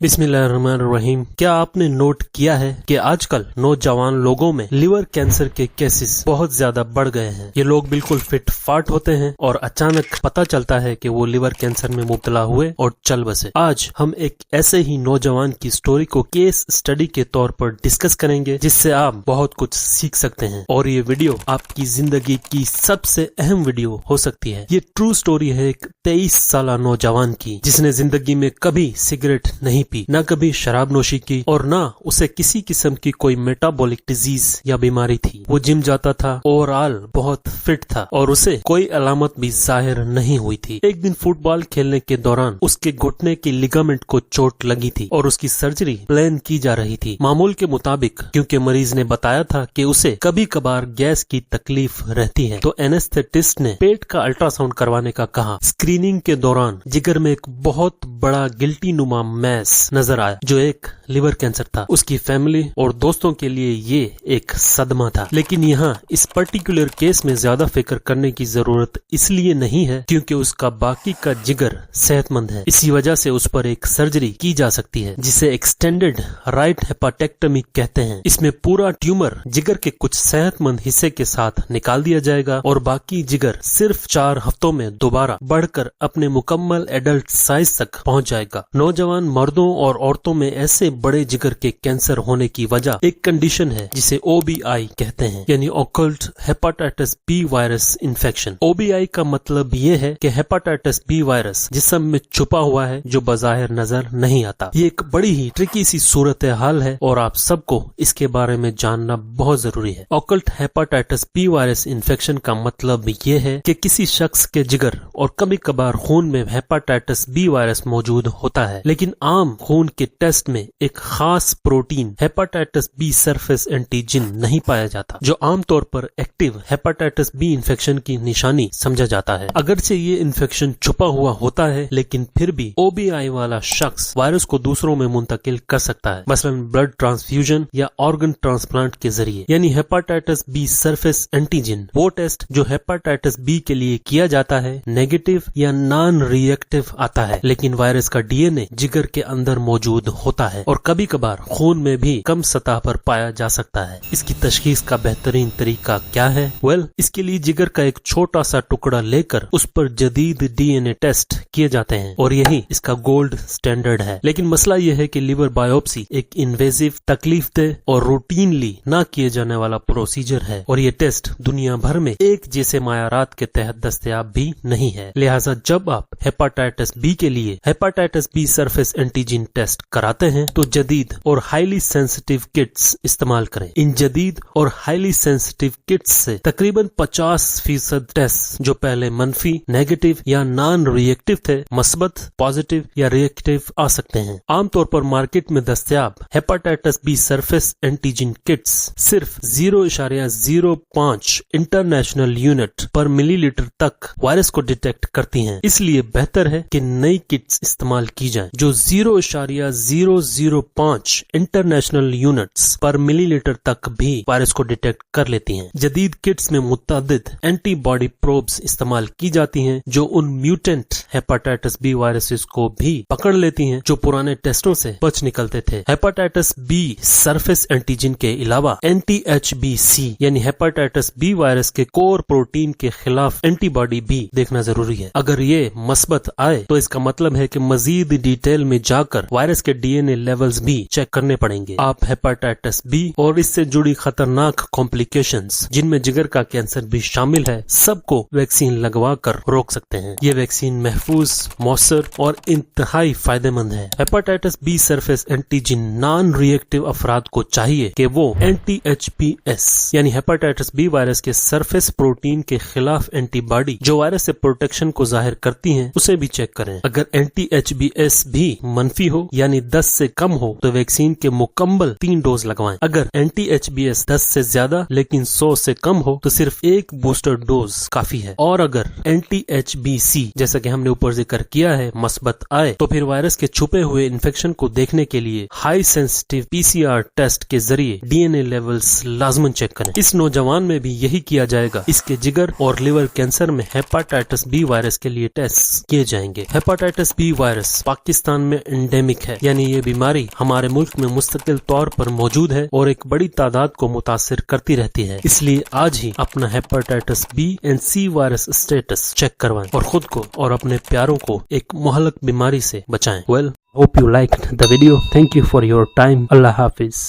बिस्मिल्लाहिर्रहमानिर्रहीम। क्या आपने नोट किया है कि आजकल नौजवान लोगों में लिवर कैंसर के केसेस बहुत ज्यादा बढ़ गए हैं। ये लोग बिल्कुल फिट फाट होते हैं और अचानक पता चलता है कि वो लिवर कैंसर में मुब्तला हुए और चल बसे। आज हम एक ऐसे ही नौजवान की स्टोरी को केस स्टडी के तौर पर डिस्कस करेंगे, जिससे आप बहुत कुछ सीख सकते हैं और ये वीडियो आपकी जिंदगी की सबसे अहम वीडियो हो सकती है। ये ट्रू स्टोरी है एक 23 साल नौजवान की, जिसने जिंदगी में कभी सिगरेट नहीं पी, न कभी शराब नोशी की और न उसे किसी किस्म की कोई मेटाबॉलिक डिजीज या बीमारी थी। वो जिम जाता था, ओवरऑल बहुत फिट था और उसे कोई अलामत भी जाहिर नहीं हुई थी। एक दिन फुटबॉल खेलने के दौरान उसके घुटने के लिगामेंट को चोट लगी थी और उसकी सर्जरी प्लान की जा रही थी। मामूल के मुताबिक, क्योंकि मरीज ने बताया था कि उसे कभी कभार गैस की तकलीफ रहती है, तो एनेस्थेटिस्ट ने पेट का अल्ट्रासाउंड करवाने का कहा। स्क्रीनिंग के दौरान जिगर में एक बहुत बड़ा गिल्टी नुमा मैस नजर आया, जो एक लिवर कैंसर था। उसकी फैमिली और दोस्तों के लिए ये एक सदमा था। लेकिन यहाँ इस पर्टिकुलर केस में ज्यादा फिक्र करने की जरूरत इसलिए नहीं है क्योंकि उसका बाकी का जिगर सेहतमंद है। इसी वजह से उस पर एक सर्जरी की जा सकती है, जिसे एक्सटेंडेड राइट हेपाटेक्टमी कहते हैं। इसमें पूरा ट्यूमर जिगर के कुछ सेहतमंद हिस्से के साथ निकाल दिया जाएगा और बाकी जिगर सिर्फ 4 हफ्तों में दोबारा बढ़कर अपने मुकम्मल एडल्ट साइज तक पहुँच जाएगा। नौजवान मर्दों और औरतों में ऐसे बड़े जिगर के कैंसर होने की वजह एक कंडीशन है जिसे OBI कहते हैं, यानी occult hepatitis B virus infection. OBI का मतलब ये है कि हेपाटाइटिस बी वायरस जिस्म में छुपा हुआ है, जो बज़ाहिर नजर नहीं आता। ये एक बड़ी ही ट्रिकी सी सूरत हाल है और आप सबको इसके बारे में जानना बहुत जरूरी है। Occult hepatitis B virus infection का मतलब ये है कि किसी शख्स के जिगर और कभी कभार खून में हेपाटाइटिस बी वायरस मौजूद होता है, लेकिन आम खून के टेस्ट में एक खास protein hepatitis B surface antigen नहीं पाया जाता, जो आमतौर पर एक्टिव हेपाटाइटिस बी इन्फेक्शन की निशानी समझा जाता है। अगरचे ये इन्फेक्शन छुपा हुआ होता है, लेकिन फिर भी OBI वाला शख्स वायरस को दूसरों में मुंतकिल कर सकता है, मसलन ब्लड ट्रांसफ्यूजन या ऑर्गन ट्रांसप्लांट के जरिए। यानी हेपाटाइटिस बी सरफेस एंटीजन, वो टेस्ट जो हेपाटाइटिस बी के लिए किया जाता है, नेगेटिव या नॉन रिएक्टिव आता है, लेकिन वायरस का DNA जिगर के अंदर मौजूद होता है और कभी कभार खून में भी कम सतह पर पाया जा सकता है। इसकी तशखीस का बेहतरीन तरीका क्या है? इसके लिए जिगर का एक छोटा सा टुकड़ा लेकर उस पर जदीद DNA टेस्ट किए जाते हैं और यही इसका गोल्ड स्टैंडर्ड है। लेकिन मसला यह है कि लिवर बायोप्सी एक इन्वेजिव, तकलीफदेह और रूटीनली ना किए जाने वाला प्रोसीजर है और ये टेस्ट दुनिया भर में एक जैसे मायारात के तहत दस्तयाब भी नहीं है। लिहाजा जब आप हेपाटाइटिस बी के लिए hepatitis B surface antigen test कराते हैं तो जदीद और हाईली सेंसिटिव किट्स इस्तेमाल करें। इन जदीद और हाईली सेंसिटिव किट्स से तकरीबन 50% टेस्ट जो पहले मनफी, नेगेटिव या नॉन रिएक्टिव थे, मस्बत, पॉजिटिव या रिएक्टिव आ सकते हैं। आमतौर पर मार्केट में दस्तयाब hepatitis B surface antigen kits सिर्फ 0.05 इंटरनेशनल यूनिट पर मिलीलीटर तक वायरस को डिटेक्ट करती हैं। इसलिए बेहतर है कि नई किट्स इस्तेमाल की जाएं जो 0.005 इंटरनेशनल यूनिट्स पर मिलीलीटर तक भी वायरस को डिटेक्ट कर लेती हैं। जदीद किट्स में मुतअद्दिद एंटीबॉडी प्रोब्स इस्तेमाल की जाती हैं जो उन म्यूटेंट हेपाटाइटिस बी वायरसेस को भी पकड़ लेती हैं जो पुराने टेस्टों से बच निकलते थे। हेपाटाइटिस बी सरफेस एंटीजन के अलावा anti-HBC यानी हेपाटाइटिस बी वायरस के कोर प्रोटीन के खिलाफ एंटीबॉडी भी देखना जरूरी है। अगर ये मस्बत आए तो इसका मतलब है कि मजीद डिटेल में जाकर वायरस के DNA लेवल्स भी चेक करने पड़ेंगे। आप हेपाटाइटिस बी और इससे जुड़ी खतरनाक कॉम्प्लिकेशंस, जिनमें जिगर का कैंसर भी शामिल है, सबको वैक्सीन लगवा कर रोक सकते हैं। ये वैक्सीन महफूज, मौसर और इंतहाई फायदेमंद है। Hepatitis B surface antigen non reactive अफराद को चाहिए कि वो anti-HBS यानी हेपाटाइटिस बी वायरस के सरफेस प्रोटीन के खिलाफ एंटीबॉडी जो वायरस से प्रोटेक्शन को जाहिर करती है, उसे भी चेक करें। अगर anti-HBS भी मनफी हो यानी 10 से कम हो तो वैक्सीन के मुकम्मल 3 डोज लगवाएं। अगर anti-HBS 10 से ज्यादा लेकिन 100 से कम हो तो सिर्फ एक बूस्टर डोज काफी है। और अगर anti-HBC जैसा कि हमने ऊपर जिक्र किया है मस्बत आए तो फिर वायरस के छुपे हुए इन्फेक्शन को देखने के लिए हाई सेंसिटिव PCR टेस्ट के जरिए DNA लेवल्स लाजमन चेक करें। इस नौजवान में भी यही किया जाएगा। इसके जिगर और लिवर कैंसर में हेपाटाइटिस बी वायरस के लिए टेस्ट किए जाएंगे। हेपाटाइटिस बी वायरस पाकिस्तान में एंडेमिक है, यानी ये बीमारी हमारे मुल्क में मुस्तकिल तौर पर मौजूद है और एक बड़ी तादाद को मुतासिर करती रहती है। इसलिए आज ही अपना hepatitis B and C virus status check करवाएं और खुद को और अपने प्यारों को एक मुहल्लक बीमारी से बचाएं। Well, hope you liked the video. Thank you for your time. Allah Hafiz.